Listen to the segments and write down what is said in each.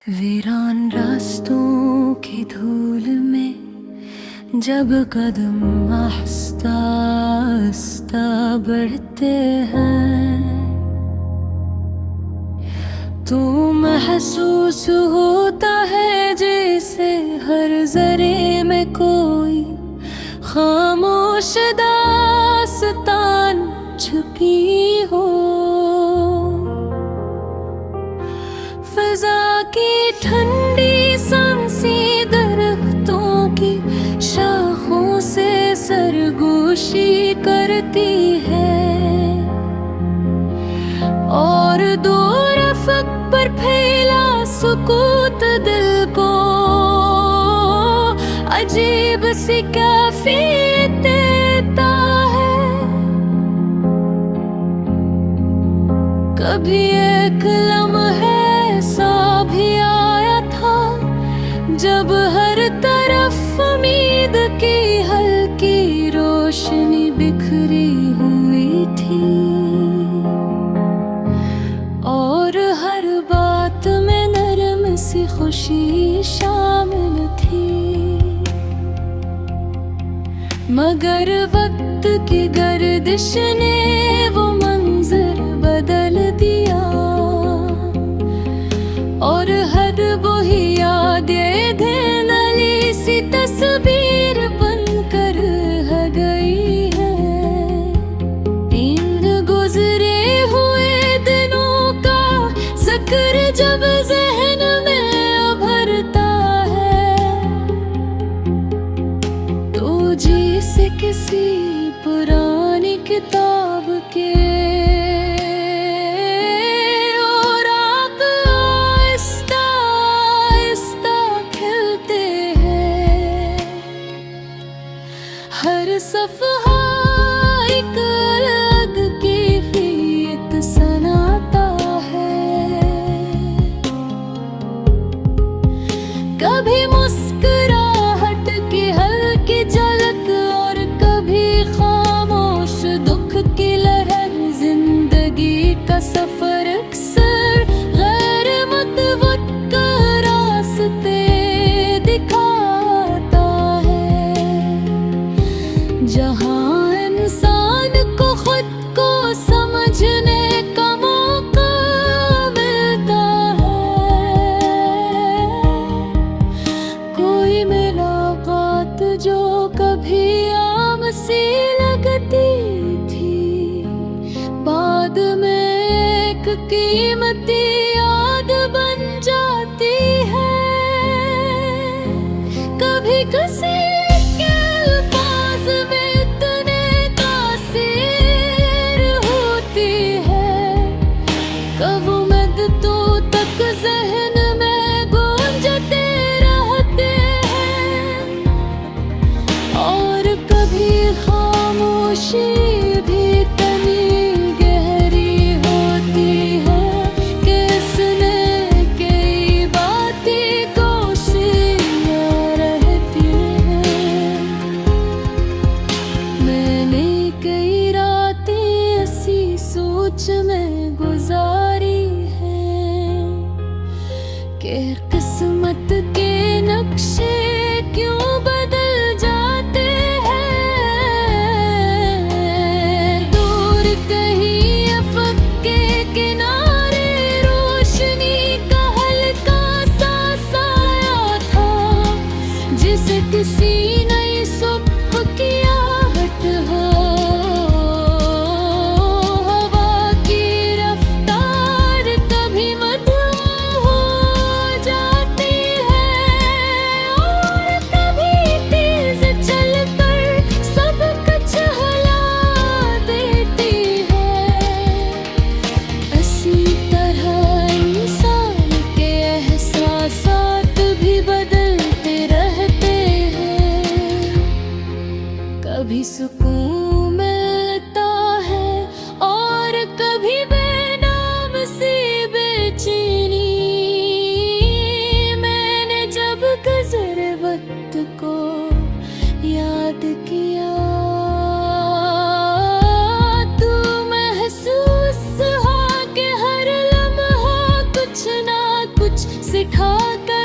वीरान रास्तों की धूल में जब कदम आहिस्ता आहिस्ता बढ़ते हैं तो महसूस होता है जैसे हर जरे में कोई खामोश दास्तान छुपी हो। फिजा की ठंडी सांसें दरख्तों की शाखों से सरगोशी करती है और दो रफ़क़ पर फैला सुकूत दिल को अजीब सी कैफियत देता है। कभी एक लम्हा सा भी आया था जब हर तरफ उम्मीद की हल्की रोशनी बिखरी हुई थी और हर बात में नरम सी खुशी शामिल थी। मगर वक्त की गर्दिश ने वो मंजर बदल दिया और हर वही यादें धुंधली सी तस्वीर बनकर रह गई है। इन गुजरे हुए दिनों का जिक्र जब ज़हन में उभरता है तो जैसे किसी पुरानी किताब के हर सफ़हा एक अलग कैफियत सुनाता है। कभी मुस्कुराहट की हल्की झलक और कभी खामोश दुख की लहर। जिंदगी का सफर अक्सर गैर मुतवक्का रास्ते दिखाता है जहाँ इंसान को खुद को समझने का मौका मिलता है। कोई मुलाकात जो कभी आम सी लगती थी बाद में एक कीमती याद बन जाती है। कभी किसी कब उम्मीदों तक ज़हन में गूंजते रहते हैं और कभी खामोशी भी इतनी गहरी होती है कि इसने कई बातें गोशियां रहती हैं। मैंने कई रातें ऐसी सोच में गुजारी कि किस्मत के नक्शे क्यों बदल जाते हैं। दूर कहीं अफ़क़ के किनारे रोशनी का हल्का सा साया था जिसे किसी नई सुबह की आहट हो। कभी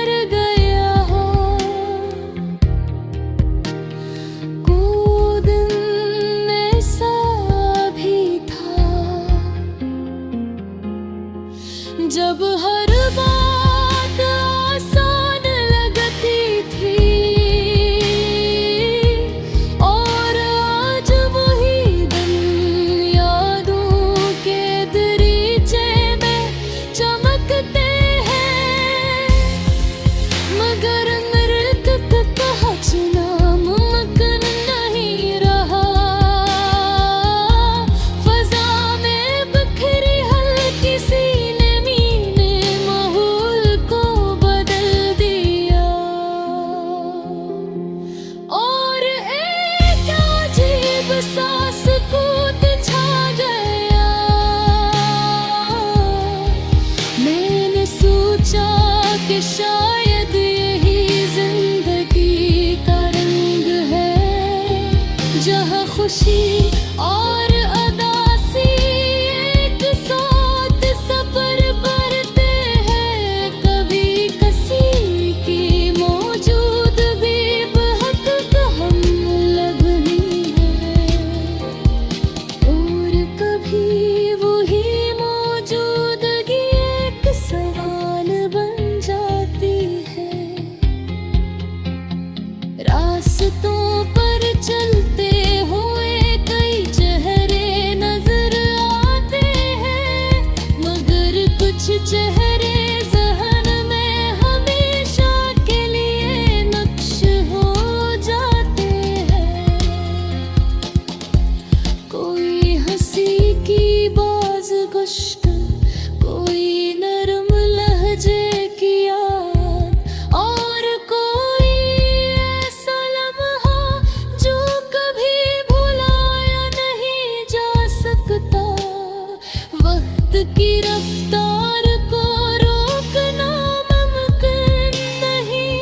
कर गया हो। कोई दिन ऐसा भी था जब हर बात आसान लगती थी, और आज वही दिन यादों के दरीचे में चमकते हैं। मगर मेरे तक पहुंचना मुमकिन नहीं रहा। फजा में बिखरी हल्की सी कि शायद यही जिंदगी का रंग है, जहाँ खुशी और उदासी एक साथ सफर करते हैं। कभी किसी की मौजूदगी बेहद हम लगनी है, और कभी वही मौजूदगी एक सवाल बन रास्तों पर चलते हुए कई चेहरे नजर आते हैं, मगर कुछ चेहरे ज़हन में हमेशा के लिए नक्श हो जाते हैं। कोई हंसी की बाज़गुश्त, कोई नरम लहजे की याद, और कोई ऐसा लम्हा जो कभी भुलाया नहीं जा सकता। वक्त की रफ्तार को रोकना मुमकिन नहीं,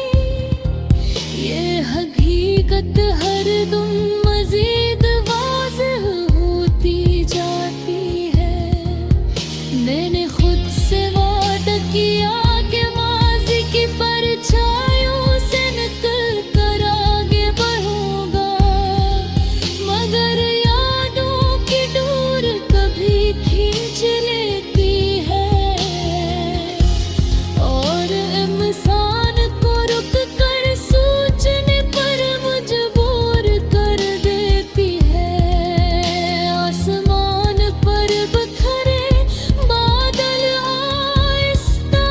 ये हकीकत हरदम मजीद वाज़ेह होती जाती है। मैंने खुद से वादा किया कि माज़ी की परछाइयों से निकल कर आगे बढ़ूंगा, मगर यादों की डोर कभी खींच लेती है, और इंसान को रुक कर सोचने पर मजबूर कर देती है। आसमान पर बिखरे बादल आहिस्ता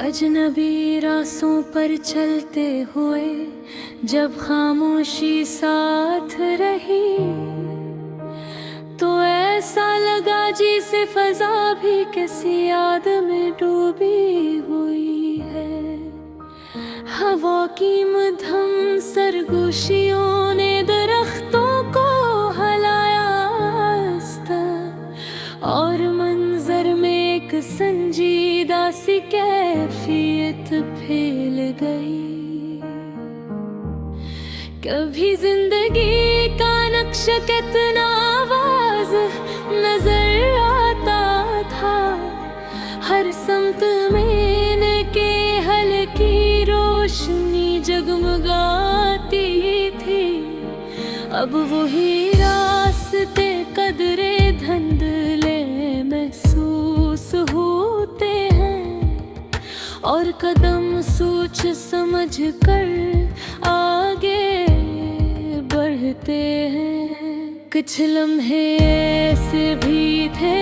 अजनबी रास्तों पर चलते हुए जब खामोशी साथ रही, तो ऐसा लगा जैसे फजा भी किसी याद में डूबी हुई है। हवा की मध्यम सरगोशियों ने दरख्तों को हलाया आहिस्ता, और मंजर में एक संजीदा सी कैफियत फैल गई। कभी जिंदगी का नक्शा कितना वाज़ेह नजर आता था, हर समत में के हल्की रोशनी जगमगाती थी। अब वही रास्ते कदरे धुंधले महसूस होते हैं, और कदम सोच समझ कर आगे बढ़ते हैं। कुछ लम्हे ऐसे भी थे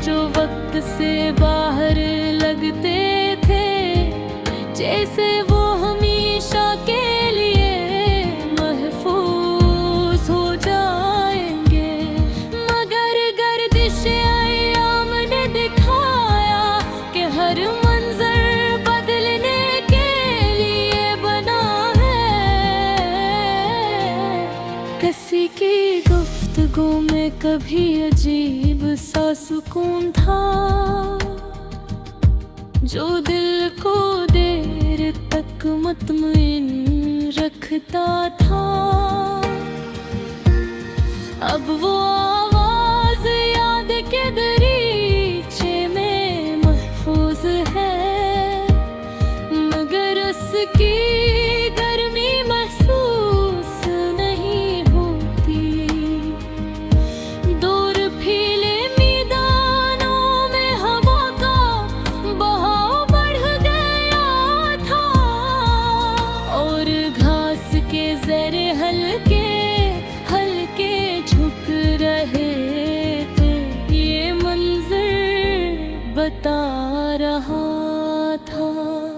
जो वक्त से बाहर लगते थे, जैसे वो हमेशा के लिए महफूज हो जाएंगे। मगर गर्दिश अय्याम ने दिखाया कि हर मंजर बदलने के लिए बना है। किसी की गुफ्तगू में कभी अजीब सा सुकून था, जो दिल को देर तक मुतमइन रखता था, अब वो आवाज याद के दरीचे में महफूज है, मगर उसकी गर्मी महसूस नहीं होती। दूर फीले मैदानों में हवा का बहाव बढ़ गया था, और घास के जरे हल्के हल्के झुक रहे थे। ये मंजर बता रहा था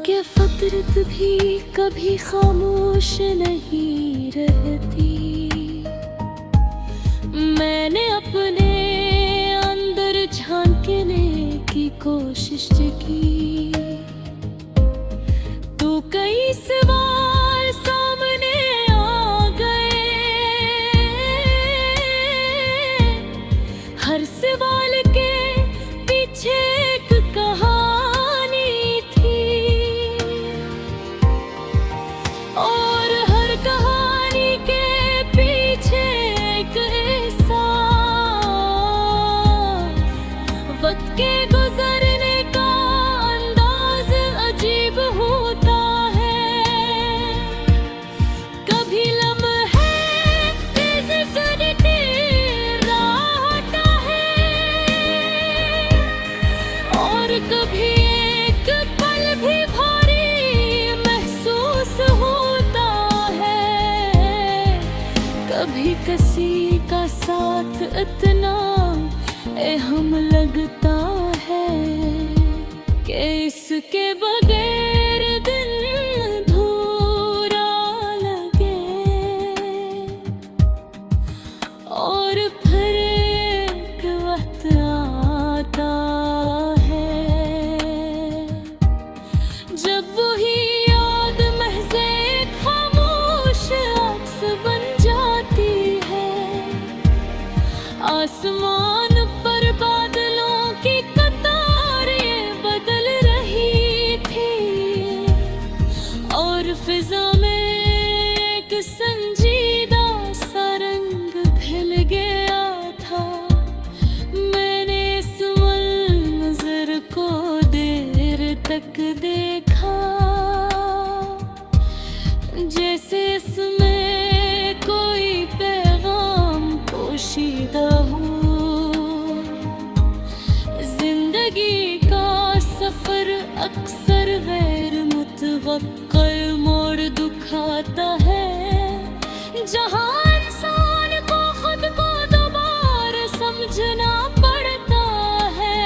कि फितरत भी कभी खामोश नहीं रहती। मैंने अपने अंदर झांकने की कोशिश की, तो कई सवाल सामने आ गए। हर सवाल के पीछे एक कहानी थी, और हर कहानी के पीछे एक एहसास। वक्त के गुजरने का अंदाज अजीब होता है, कभी लम्हे तेज करते रहता है, और कभी एक पल भी भारी महसूस होता है। कभी किसी का साथ इतना अहम लगता है कि इसके बगैर दिन अधूरा लगे। और फिर एक वक्त आता है जब वही याद महज़ एक खामोश अक्स बन जाती है। आसमान पर बादलों की कतारें बदल रही थी, और फिजा में एक संजीदा सा रंग खिल गया था। मैंने इस मंजर को देर तक देखा, जैसे इसमें कोई पैगाम पोशीदा हो। जिंदगी का सफर अक्सर गैर मुतवक्किल मोड़ दिखाता है, जहाँ इंसान को खुद को दोबारा समझना पड़ता है।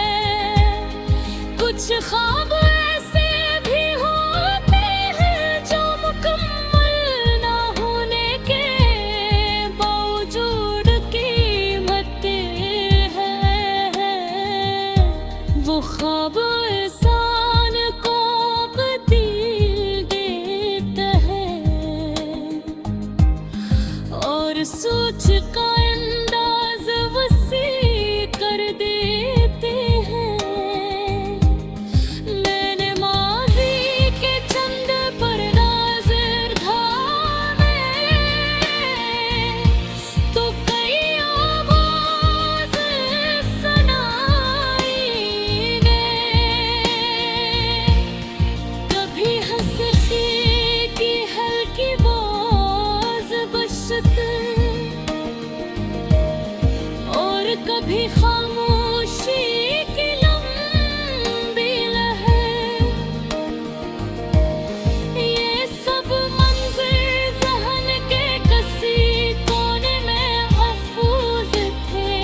कुछ ख्वाब ऐसे भी होते हैं जो मुकम्मल ना होने के बावजूद कीमती है। वो ख्वाब इंसान को बदल देता है, और सोच का अंदाज वसी कर देते हैं। मैंने माज़ी के चंद पर नाज़र धामे, तो कई आवाज़ सुनाई गए। कभी हंसी की हल्की आवाज़ बजती, और कभी खामोशी की लंबी लहर। ये सब मंज़र ज़हन के किसी कोने में महफूज थे,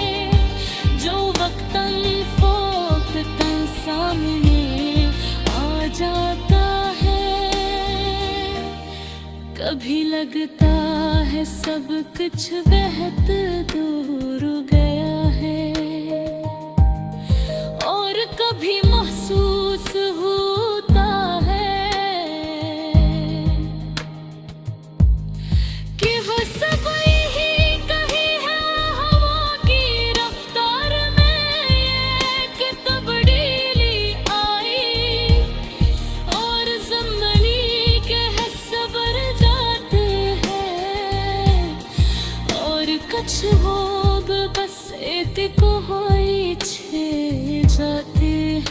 जो वक्तन फ़ौक़तन सामने आ जाता है। कभी लगता है सब कुछ बहुत दूर गया है, और कभी महसूस होता है कि वो सब यही कहीं है हवा की रफ्तार में। ये कि तब्दीली आई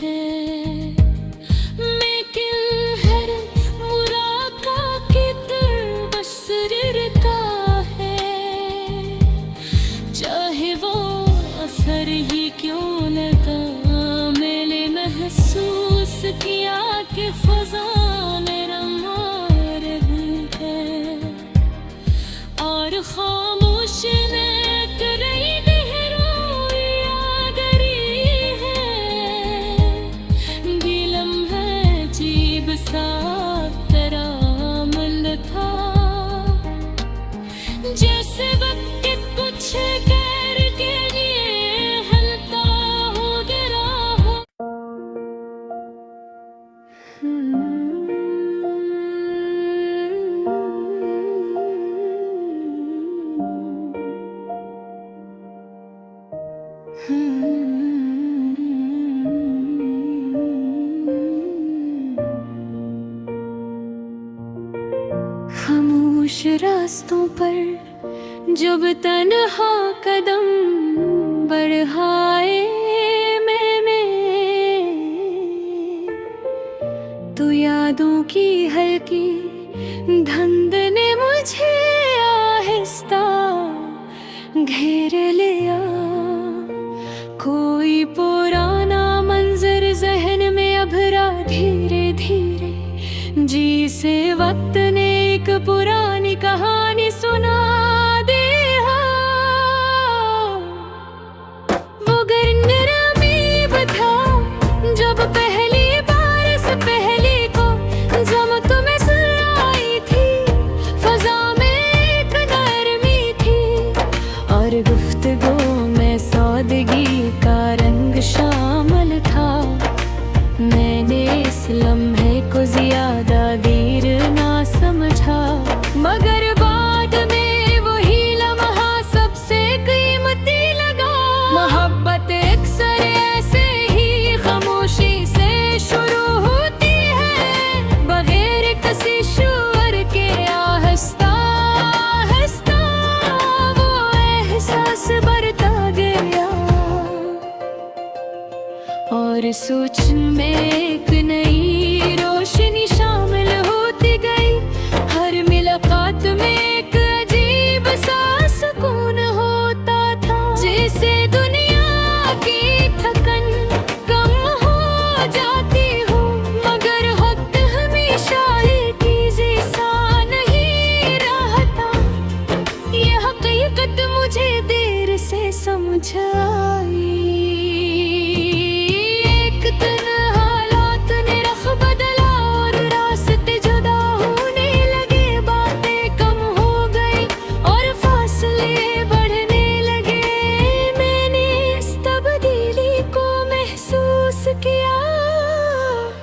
है। लेकिन हर मुराका की तर बस रिरता है, चाहे वो असर ही क्यों लगा। मैंने महसूस किया कि फजा मेरा मारग है, और खामोश ने करई जैसे वक्त कुछ कर के लिए हलता हो गिरा हो। खामोश रास्तों पर जब तन्हा कदम बढ़ाए मैंने, तो यादों की हल्की धुंध ने मुझे आहिस्ता घेर लिया। कोई पुराना मंजर जहन में अभरा धीरे धीरे, जिसे वक्त ने एक पुरानी कहानी सुना दे। वो गर्नरा में बता जब पहली बार से पहली को जमक में सुनाई थी, फजा में एक नरमी थी, और गुफ्तगू में सादगी का रंग शामिल था। मैंने इस लम्हे को ज्यादा देर ना समझा, मगर बाद में वही लम्हा सबसे कीमती लगा। मोहब्बत अक्सर ऐसे ही खामोशी से शुरू होती है, बगैर किसी शोर के आहिस्ता आहिस्ता वो एहसास बढ़ता गया। और सोच में एक नई रोशनी शामिल होती गई, हर मुलाकात में एक अजीब सा सुकून होता था। जैसे दुनिया की थकन कम हो जाती हो, मगर वक्त हमेशा एक जैसा नहीं रहता। यह हकीकत मुझे देर से समझ आई।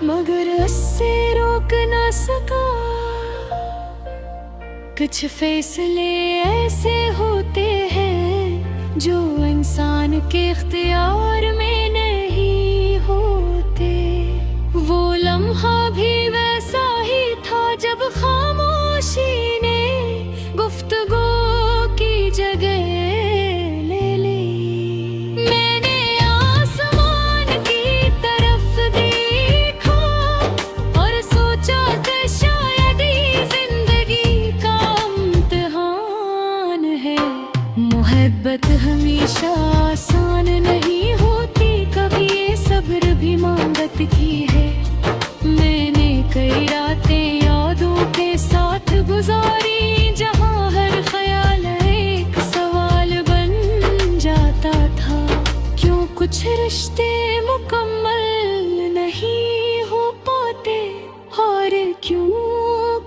मगर उससे रोक ना सका। कुछ फैसले ऐसे होते हैं जो इंसान के इख्तियार में नहीं होते। वो लम्हा भी वैसा ही था जब खामोशी ने गुफ्तगू की जगह ले ली। मैंने आसमान की तरफ देखा और सोचा कि शायद ये जिंदगी का इम्तिहान है। मोहब्बत हमेशा आसान नहीं होती, कभी ये सब्र भी मांगत की है। मैंने कई रातें यादों के साथ गुजारी, जहां हर ख्याल एक सवाल बन जाता था। क्यों कुछ रिश्ते मुकम्मल नहीं हो पाते, और क्यों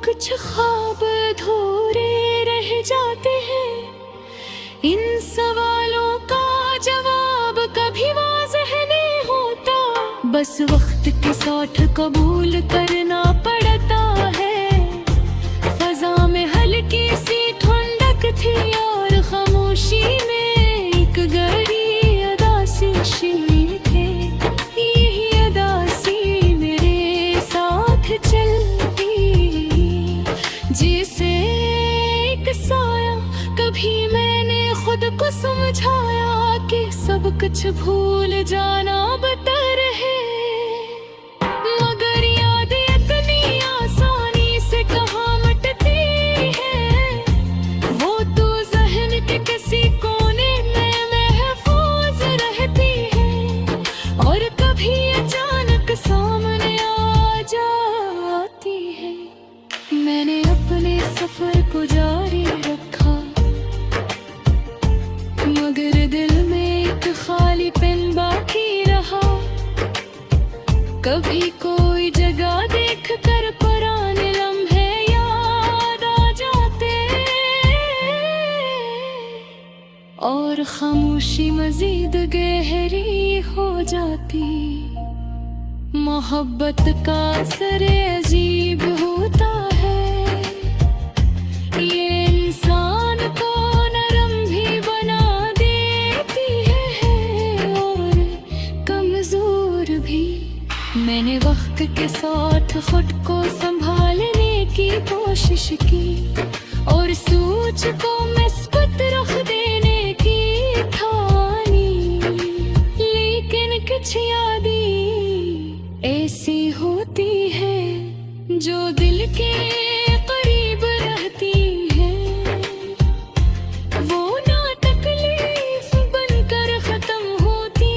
कुछ ख्वाब अधूरे रह जाते हैं। इन सवालों का जवाब कभी वाज़ेह नहीं होता, बस वक्त के साथ कबूल करना पड़ता है। फजा में हल्की सी ठंडक थी और खामोशी में एक गहरी अदासी थी। यही अदासी मेरे साथ चलती, जिसे एक साया कभी मैंने खुद को समझाया कि सब कुछ भूल जाना बेहतर है। कभी कोई जगह देख कर पुराने लम्हे याद आ जाते और खामोशी मजीद गहरी हो जाती। मोहब्बत का असर अजीब होता है, ये इंसान को नरम भी बना देती है और कमजोर भी। मैंने वक्त के साथ खुद को संभालने की कोशिश की और सोच को मस्बत रख देने की ठानी, लेकिन कुछ यादें ऐसी होती है जो दिल के करीब रहती है। वो ना तकलीफ बनकर खत्म होती,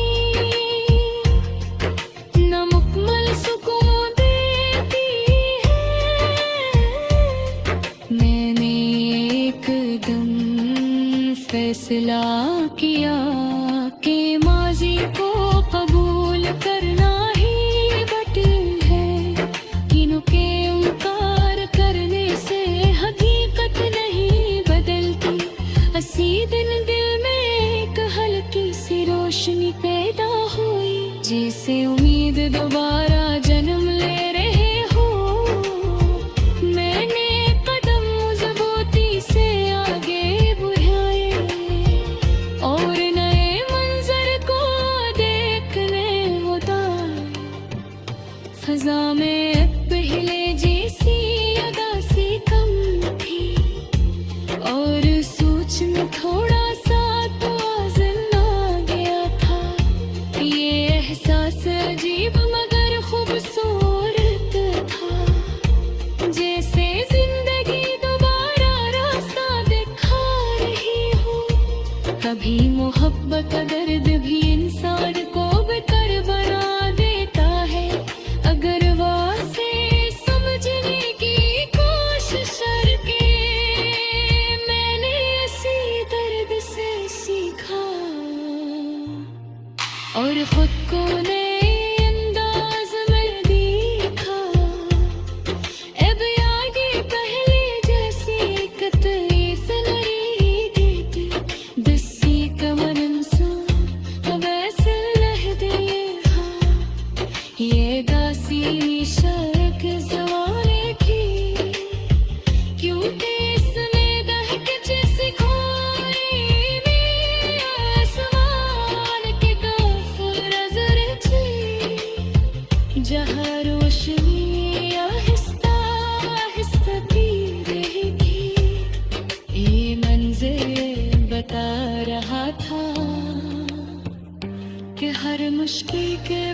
ना मुकम्मल सुकून देती है। मैंने एकदम फैसला किया कि माजी को कबूल करना रोशनी पैदा हुई, जिसे उम्मीद दोबारा जन्म ले रहे हो। मैंने कदम मजबूती से आगे बढ़ाए और नए मंजर को देखने होता। फजा में पहले जैसी अदा सी कम थी और सोच में थोड़ा सा अजीब मगर खूबसूरत था, जैसे जिंदगी दोबारा रास्ता दिखा रही हो। कभी मोहब्बत का दर्द भी इंसान को बेकर बना देता है, अगर वासे समझने की कोशिश करके। मैंने इसी दर्द से सीखा और खुद को ये दासी शर्क ज़माने की, क्योंकि इसने दहक जैसी खोई में आसमान के गफूर नजर थी, जहाँ रोशनी आहिस्ता आहिस्ता पी रही थी। ये मंज़र बता रहा था कि हर मुश्किल के